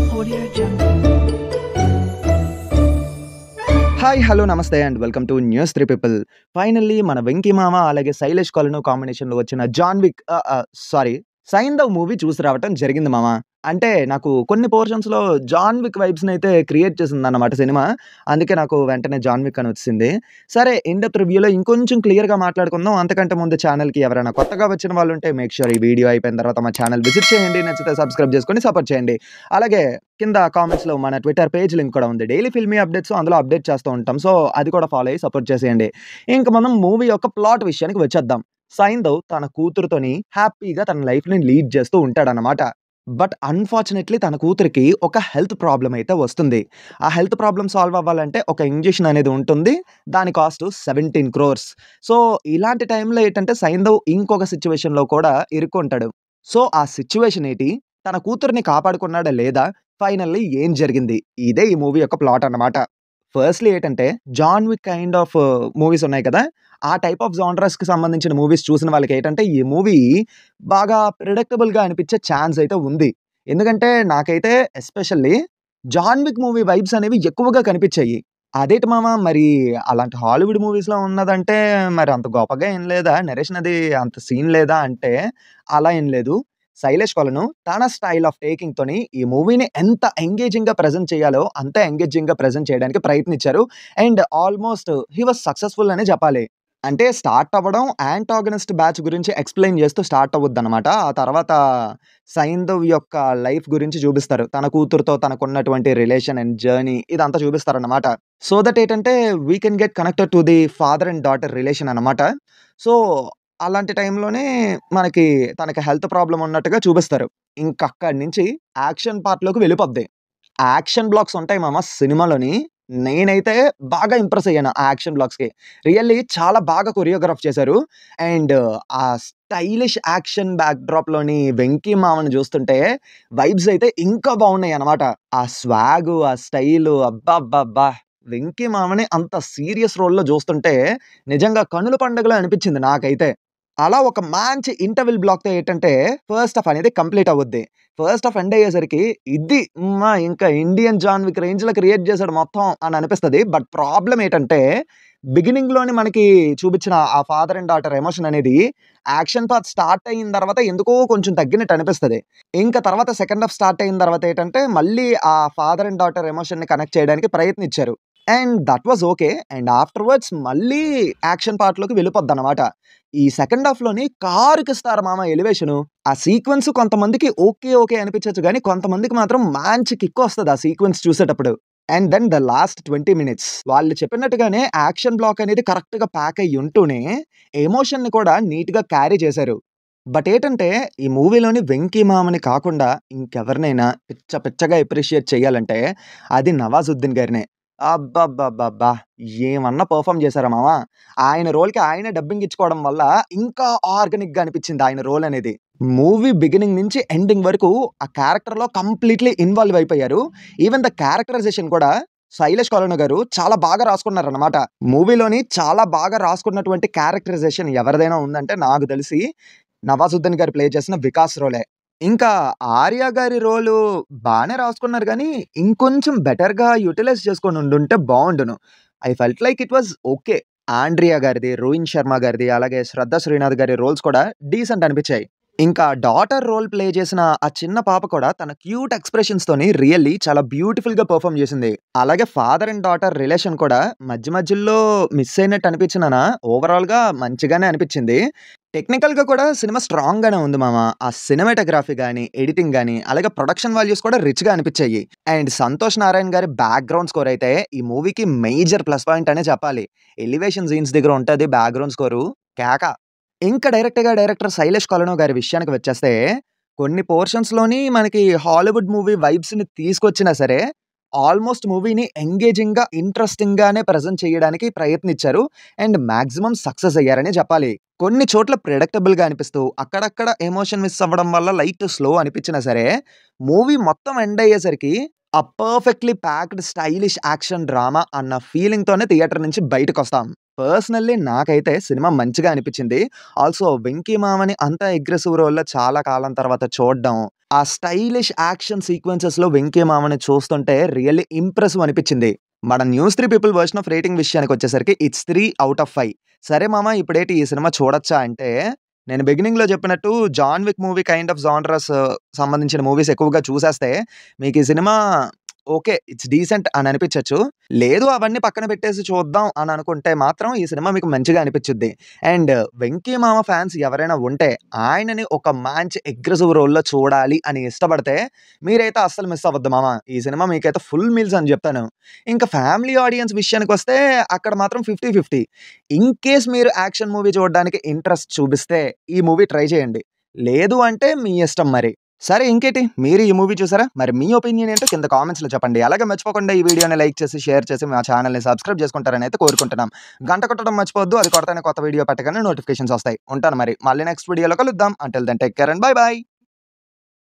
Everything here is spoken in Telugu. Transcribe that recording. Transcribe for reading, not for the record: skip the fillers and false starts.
Audio Jungle. హాయ్ హలో నమస్తే and welcome to news three people. Finally మన వెంకీ మామ అలాగే శైలేష్ కొలను కాంబినేషన్లో వచ్చిన సైంధవ్ మూవీ చూసి రావటం జరిగింది మామ. అంటే నాకు కొన్ని పోర్షన్స్లో జాన్ విక్ వైబ్స్ని అయితే క్రియేట్ చేసింది అన్నమాట సినిమా. అందుకే నాకు వెంటనే జాన్ విక్ అని వచ్చింది. సరే, ఇన్ డెప్త్ రివ్యూలో ఇంకొంచెం క్లియర్గా మాట్లాడుకుందాం. అంతకంటే ముందు ఛానల్కి ఎవరైనా కొత్తగా వచ్చిన వాళ్ళు ఉంటే మేక్ షూర్ ఈ వీడియో అయిపోయిన తర్వాత మా ఛానల్ విజిట్ చేయండి. నచ్చితే సబ్స్క్రైబ్ చేసుకొని సపోర్ట్ చేయండి. అలాగే కింద కామెంట్స్లో మన ట్విట్టర్ పేజ్ లింక్ కూడా ఉంది. డైలీ ఫిల్మీ అప్డేట్స్ అందులో అప్డేట్ చేస్తూ ఉంటాం. సో అది కూడా ఫాలో అయ్యి సపోర్ట్ చేసేయండి. ఇంకా మనం మూవీ యొక్క ప్లాట్ విషయానికి వచ్చేద్దాం. సైంధవ్ తన కూతురుతోని హ్యాపీగా తన లైఫ్ని లీడ్ చేస్తూ ఉంటాడనమాట. బట్ అన్ఫార్చునేట్లీ తన కూతురికి ఒక హెల్త్ ప్రాబ్లం అయితే వస్తుంది. ఆ హెల్త్ ప్రాబ్లం సాల్వ్ అవ్వాలంటే ఒక ఇంజెక్షన్ అనేది ఉంటుంది. దాని కాస్ట్ 17 crores. సో ఇలాంటి టైంలో ఏంటంటే సైంధవ్ ఇంకొక సిచ్యువేషన్లో కూడా ఇరుక్కుంటాడు. సో ఆ సిచ్యువేషన్ ఏంటి, తన కూతుర్ని కాపాడుకున్నాడా లేదా, ఫైనల్లీ ఏం జరిగింది, ఇదే ఈ మూవీ యొక్క ప్లాట్ అన్నమాట. ఫస్ట్లీ ఏంటంటే John Wick kind of movies ఉన్నాయి కదా, ఆ టైప్ ఆఫ్ జానరస్కి సంబంధించిన మూవీస్ చూసిన వాళ్ళకి ఏంటంటే ఈ మూవీ బాగా ప్రిడిక్టబుల్గా అనిపించే ఛాన్స్ అయితే ఉంది. ఎందుకంటే నాకైతే especially John Wick movie vibes అనేవి ఎక్కువగా కనిపించాయి. అదేంటి మామ, మరి అలాంటి హాలీవుడ్ మూవీస్లో ఉన్నదంటే మరి అంత గొప్పగా ఏం లేదా, నరేషన్ అది అంత సీన్ లేదా అంటే అలా ఏం లేదు. శైలేష్ కొలను తన స్టైల్ ఆఫ్ టేకింగ్ తోని ఈ మూవీని ఎంత ఎంగేజింగ్ గా ప్రెజెంట్ చేయాలో అంత ఎంగేజింగ్ గా ప్రెజెంట్ చేయడానికి ప్రయత్నించారు. And almost he was successful అనే చెప్పాలి. అంటే స్టార్ట్ అవ్వడం యాంటాగనిస్ట్ బ్యాచ్ గురించి ఎక్స్ప్లెయిన్ చేస్తూ స్టార్ట్ అవ్వద్దు అనమాట. ఆ తర్వాత సైంధవ్ యొక్క లైఫ్ గురించి చూపిస్తారు. తన కూతురుతో తనకున్నటువంటి రిలేషన్ అండ్ జర్నీ ఇదంతా చూపిస్తారన్నమాట. సో దట్ ఏంటంటే we can get connected to the father and daughter relation అనమాట. సో అలాంటి టైంలోనే మనకి తనకి హెల్త్ ప్రాబ్లం ఉన్నట్టుగా చూపిస్తారు. ఇంకక్కడి నుంచి యాక్షన్ పార్ట్‌లోకి వెళ్ళిపోద్ది. యాక్షన్ బ్లాక్స్ ఉంటాయి మామ సినిమాలోని. నేనైతే బాగా ఇంప్రెస్ అయ్యాను ఆ యాక్షన్ బ్లాక్స్‌కి. రియల్లీ చాలా బాగా కొరియోగ్రాఫ్ చేశారు. అండ్ ఆ స్టైలిష్ యాక్షన్ బ్యాక్‌డ్రాప్‌లోని వెంకీ మామని చూస్తుంటే వైబ్స్ అయితే ఇంకా బాగున్నాయన్నమాట. ఆ స్వాగు, ఆ స్టైలు అబ్బబ్బబ్బా! వెంకీ మామని అంత సీరియస్ రోల్‌లో చూస్తుంటే నిజంగా కనుల పండుగలా అనిపించింది నాకైతే. అలా ఒక మంచి ఇంటర్వెల్ బ్లాక్‌తో ఏంటంటే ఫస్ట్ హాఫ్ అనేది కంప్లీట్ అవ్వుద్ది. ఫస్ట్ హాఫ్ ఎండ్ అయ్యేసరికి ఇది ఇంకా ఇండియన్ జాన్ విక్ రేంజ్‌లో క్రియేట్ చేసాడు మొత్తం అని అనిపిస్తది. బట్ ప్రాబ్లమ్ ఏంటంటే బిగినింగ్‌లోని మనకి చూపించిన ఆ ఫాదర్ అండ్ డాటర్ ఎమోషన్ అనేది యాక్షన్ పార్ట్ స్టార్ట్ అయిన తర్వాత ఎందుకో కొంచెం తగ్గినట్టు అనిపిస్తది. ఇంకా తర్వాత సెకండ్ హాఫ్ స్టార్ట్ అయిన తర్వాత ఏంటంటే మళ్ళీ ఆ ఫాదర్ అండ్ డాటర్ ఎమోషన్‌ని కనెక్ట్ చేయడానికి ప్రయత్నించారు. And that was okay. And afterwards మళ్ళీ యాక్షన్ పార్ట్‌లోకి వెళ్ళిపోద్దన్నమాట. ఈ సెకండ్ హాఫ్‌లోని కారుకిస్తారు మామ ఎలివేషను. ఆ సీక్వెన్స్ కొంతమందికి ఓకే అనిపించొచ్చు గానీ, కొంతమందికి మాత్రం మంచి కిక్కొస్తది ఆ సీక్వెన్స్ చూసేటప్పుడు. And then the last 20 minutes వాళ్ళు చెప్పినట్టుగానే యాక్షన్ బ్లాక్ అనేది కరెక్ట్‌గా ప్యాక్ అయ్యి ఉంటూనే ఎమోషన్‌ని కూడా నీట్‌గా క్యారీ చేశారు. బట్ ఏంటంటే ఈ మూవీలోని వెంకీ మామని కాకుండా ఇంకెవరినైనా పిచ్చగా అప్రిషియేట్ చేయాలంటే అది నవాజుద్దీన్ గారినే. అబ్బబ్బబ్బబ్బా! ఏమన్నా పెర్ఫార్మ్ చేశారా మామ! ఆయన రోల్‌కి ఆయనే డబ్బింగ్ ఇచ్చుకోవడం వల్ల ఇంకా ఆర్గానిక్‌గా అనిపించింది ఆయన రోల్ అనేది. మూవీ బిగినింగ్ నుంచి ఎండింగ్ వరకు ఆ క్యారెక్టర్‌లో కంప్లీట్‌లీ ఇన్వాల్వ్ అయిపోయారు. ఈవెన్ ద క్యారెక్టరైజేషన్ కూడా శైలేష్ కొలను గారు చాలా బాగా రాసుకున్నారన్నమాట. మూవీలోని చాలా బాగా రాసుకున్నటువంటి క్యారెక్టరైజేషన్ ఎవరిదైనా ఉందంటే నాకు తెలిసి నవాజుద్దీన్ గారు ప్లే చేసిన వికాస్ రోలే. ఇంకా 'ఆర్య' గారి రోలు బానే రాసుకున్నారు గానీ, ఇంకొంచెం బెటర్‌గా యుటిలైజ్ చేసుకొని ఉండుంటే బావుండును. I felt like it was okay. Andrea గారిది, రోహిన్ శర్మ గారిది, అలాగే శ్రద్ధ శ్రీనాథ్ గారి రోల్స్ కూడా డీసెంట్ అనిపించాయి. ఇంకా డాటర్ రోల్ ప్లే చేసిన ఆ చిన్న పాప కూడా తన క్యూట్ ఎక్స్‌ప్రెషన్స్‌తోని రియల్లీ చాలా బ్యూటిఫుల్‌గా పెర్ఫార్మ్ చేసింది. అలాగే ఫాదర్ అండ్ డాటర్ రిలేషన్ కూడా మధ్యలో మిస్ అయినట్టు అనిపించినా ఓవరాల్‌గా మంచిగానే అనిపించింది. టెక్నికల్‌గా కూడా సినిమా స్ట్రాంగ్‌గానే ఉంది మామ. ఆ సినిమాటోగ్రఫీ గాని, ఎడిటింగ్ గాని, అలాగే ప్రొడక్షన్ వాల్యూస్ కూడా రిచ్‌గా అనిపించాయి. అండ్ సంతోష్ నారాయణ్ గారి బ్యాక్‌గ్రౌండ్ స్కోర్ అయితే ఈ మూవీకి మేజర్ ప్లస్ పాయింట్ అనే చెప్పాలి. ఎలివేషన్ సీన్స్ దగ్గర ఉంటది బ్యాక్‌గ్రౌండ్ స్కోరు కేక. ఇంకా డైరెక్టర్ శైలేష్ కొలను గారి విషయానికి వచ్చేస్తే కొన్ని పోర్షన్స్‌లోని మనకి హాలీవుడ్ మూవీ వైబ్స్‌ని తీసుకొచ్చినా సరే ఆల్మోస్ట్ మూవీని ఎంగేజింగ్‌గా, ఇంట్రెస్టింగ్‌గానే ప్రెజెంట్ చేయడానికి ప్రయత్నించారు. అండ్ మాక్సిమం సక్సెస్ అయ్యారనే చెప్పాలి. కొన్ని చోట్ల ప్రిడిక్టబుల్‌గా అనిపిస్తూ, అక్కడక్కడ ఎమోషన్ మిస్ అవ్వడం వల్ల లైట్ స్లో అనిపించినా సరే, మూవీ మొత్తం ఎండ్ అయ్యేసరికి ఆ perfectly packed stylish action drama అన్న ఫీలింగ్‌తోనే థియేటర్ నుంచి బయటకొస్తాం. పర్సనల్లీ నాకైతే సినిమా మంచిగా అనిపించింది. ఆల్సో 'వెంకీ మామని' అంత అగ్రెసివ్ రోల్‌లో చాలా కాలం తర్వాత చూడడం, ఆ స్టైలిష్ యాక్షన్ సీక్వెన్సెస్‌లో 'వెంకీ మామని' చూస్తుంటే రియల్లీ ఇంప్రెసివ్ అనిపించింది. మన 'news 3 people' version of rating విషయానికొచ్చేసరికి ఇట్స్ 3 ఔట్ ఆఫ్ 5. సరే మామ ఇప్పుడేటి ఈ సినిమా చూడొచ్చా అంటే, నేను బిగినింగ్‌లో చెప్పినట్టు 'John Wick' movie kind of genres సంబంధించిన మూవీస్ ఎక్కువగా చూసేస్తే మీకు ఈ సినిమా ఓకే. ఇట్స్ డీసెంట్ అని అనిపించొచ్చు. లేదు అవన్నీ పక్కన పెట్టేసి చూద్దాం అని అనుకుంటే మాత్రం ఈ సినిమా మీకు మంచిగా అనిపిచ్చుద్ది. అండ్ 'వెంకీ మామ' ఫ్యాన్స్ ఎవరైనా ఉంటే ఆయనని ఒక మంచి అగ్రెసివ్ రోల్‌లో చూడాలి అని ఇష్టపడితే మీరైతే అస్సలు మిస్ అవ్వద్దు మామ. ఈ సినిమా మీకైతే ఫుల్ మీల్స్ అని జెప్తాను. ఇంకా ఫ్యామిలీ ఆడియన్స్ విషయానికొస్తే అక్కడ మాత్రం 50, 50. ఇన్ కేస్ మీరు యాక్షన్ మూవీ చూడడానికి ఇంట్రెస్ట్ చూపిస్తే ఈ మూవీ ట్రై చేయండి. లేదు అంటే మీ ఇష్టం మరి. సరే ఇంకేటి మీరు ఈ మూవీ చూసారా? మరి మీ ఒపీనియన్ ఏంటో కింద కామెంట్స్‌లో చెప్పండి. అలాగే మర్చిపోకుండా ఈ వీడియోని లైక్ చేసి, షేర్ చేసి మా ఛానెల్‌ని సబ్స్క్రైబ్ చేసుకుంటారని అయితే కోరుకుంటున్నాం. గంట కొట్టడం మర్చిపోవద్దు. అది కొడితేనే కొత్త వీడియో పెట్టగానే నోటిఫికేషన్స్ వస్తాయి. ఉంటాను మరి. మళ్ళీ నెక్స్ట్ వీడియోలో కలుద్దాం. Until then take care and bye by.